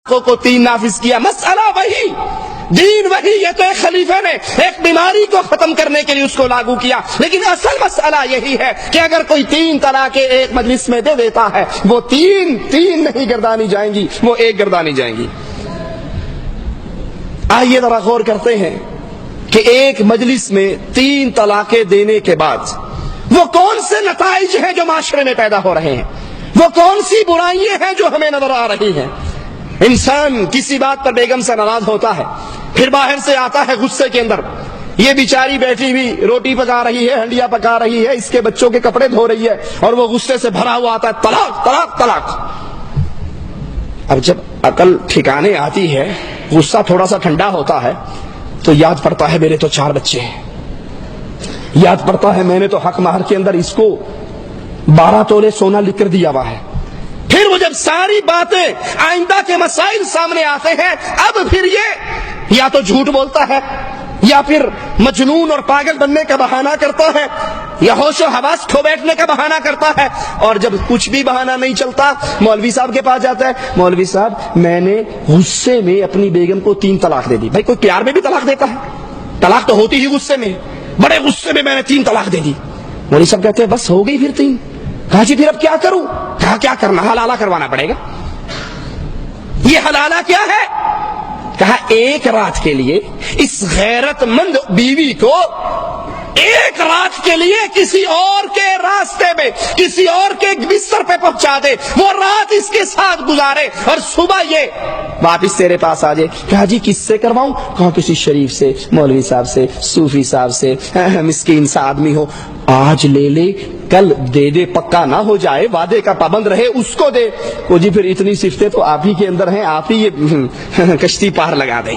کو 3 نافذ کیا. مسئلہ وہی، دین وہی. یہ تو ایک خلیفے نے ایک بیماری کو ختم کرنے کے لیے اس کو لاگو کیا، لیکن اصل مسئلہ یہی ہے کہ اگر کوئی 3 طلاقیں ایک مجلس میں دے دیتا ہے، وہ تین نہیں گردانی جائیں گی، وہ ایک گردانی جائیں گی. آئیے ذرا غور کرتے ہیں کہ ایک مجلس میں 3 طلاقیں دینے کے بعد وہ کون سے نتائج ہیں جو معاشرے میں پیدا ہو رہے ہیں، وہ کون سی برائیاں ہیں جو ہمیں نظر آ رہی ہیں. انسان کسی بات پر بیگم سے ناراض ہوتا ہے، پھر باہر سے آتا ہے غصے کے اندر، یہ بیچاری بیٹھی ہوئی روٹی پکا رہی ہے، ہنڈیا پکا رہی ہے، اس کے بچوں کے کپڑے دھو رہی ہے، اور وہ غصے سے بھرا ہوا آتا ہے، طلاق طلاق طلاق. اب جب عقل ٹھکانے آتی ہے، غصہ تھوڑا سا ٹھنڈا ہوتا ہے، تو یاد پڑتا ہے میرے تو 4 بچے ہیں، یاد پڑتا ہے میں نے تو حق مہر کے اندر اس کو 12 تولے سونا لکھ کر دیا ہوا ہے. پھر وہ جب ساری باتیں آئندہ کے مسائل سامنے آتے ہیں، اب پھر یہ یا تو جھوٹ بولتا ہے، یا پھر مجنون اور پاگل بننے کا بہانہ کرتا ہے، یا ہوش و حواس کھو بیٹھنے کا بہانہ کرتا ہے. اور جب کچھ بھی بہانہ نہیں چلتا، مولوی صاحب کے پاس جاتا ہے، مولوی صاحب میں نے غصے میں اپنی بیگم کو 3 طلاق دے دی. بھائی کوئی پیار میں بھی طلاق دیتا ہے؟ طلاق تو ہوتی ہی غصے میں، بڑے غصے میں نے 3 طلاق دے دی. مولوی صاحب کہتے ہیں بس ہو گئی پھر 3. کہا جی پھر اب کیا کروں؟ کہا کیا کرنا، حلالہ کروانا پڑے گا. یہ حلالہ کیا ہے؟ کہا ایک رات کے لیے اس غیرت مند بیوی کو ایک رات کے لیے کسی اور کے راستے میں، کسی اور کے بستر پہ پہنچا دے، وہ رات اس کے ساتھ گزارے، اور صبح یہ واپس تیرے پاس آ جائے. کہا جی کس سے کرواؤں؟ کہا کسی شریف سے، مولوی صاحب سے، صوفی صاحب سے، مسکین سا آدمی ہو. آج لے لے کل دے دے، پکا نہ ہو جائے، وعدے کا پابند رہے، اس کو دے. وہ جی پھر اتنی صفتیں تو آپ ہی کے اندر ہیں، آپ ہی یہ کشتی پار لگا دیں.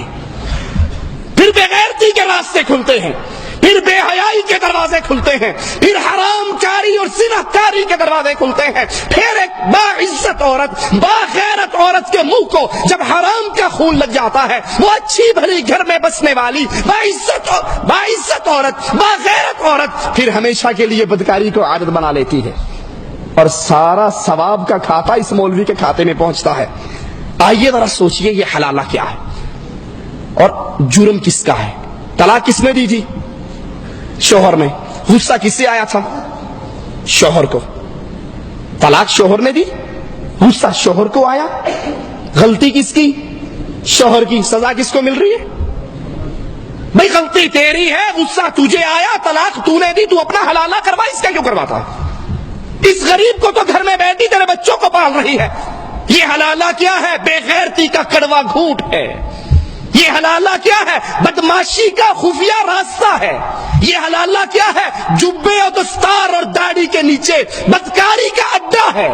پھر بغیرتی کے راستے کھلتے ہیں، پھر بے حیائی کے دروازے کھلتے ہیں، پھر حرام کاری اور زنا کاری کے دروازے کھلتے ہیں. پھر ایک باعزت عورت، باغیرت عورت کے منہ کو جب حرام کا خون لگ جاتا ہے، وہ اچھی بھلی گھر میں بسنے والی باعزت عورت، باغیرت عورت پھر ہمیشہ کے لیے بدکاری کو عادت بنا لیتی ہے، اور سارا ثواب کا کھاتا اس مولوی کے کھاتے میں پہنچتا ہے. آئیے ذرا سوچئے یہ حلالہ کیا ہے اور جرم کس کا ہے. طلاق کس نے دی تھی؟ شوہر نے. غصہ کس سے آیا تھا؟ شوہر کو. طلاق شوہر نے دی، غصہ شوہر کو آیا. غلطی کس کی؟ شوہر کی. سزا کس کو مل رہی ہے؟ بھئی غلطی تیری ہے، غصہ تجھے آیا، طلاق تو نے دی، تو اپنا حلالہ کروا، اس کا کیوں کرواتا ہے؟ اس غریب کو تو گھر میں بیٹھی تیرے بچوں کو پال رہی ہے. یہ حلالہ کیا ہے؟ بے غیرتی کا کڑوا گھونٹ ہے. یہ حلالہ کیا ہے؟ بدماشی کا خفیہ راستہ ہے. یہ حلالہ کیا ہے؟ جبے اور دستار اور داڑھی کے نیچے بدکاری کا اڈا ہے،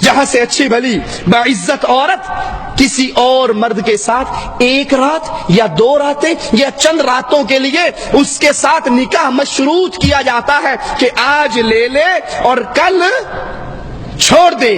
جہاں سے اچھی بھلی باعزت عورت کسی اور مرد کے ساتھ 1 رات یا 2 راتیں یا چند راتوں کے لیے اس کے ساتھ نکاح مشروط کیا جاتا ہے کہ آج لے لے اور کل چھوڑ دے.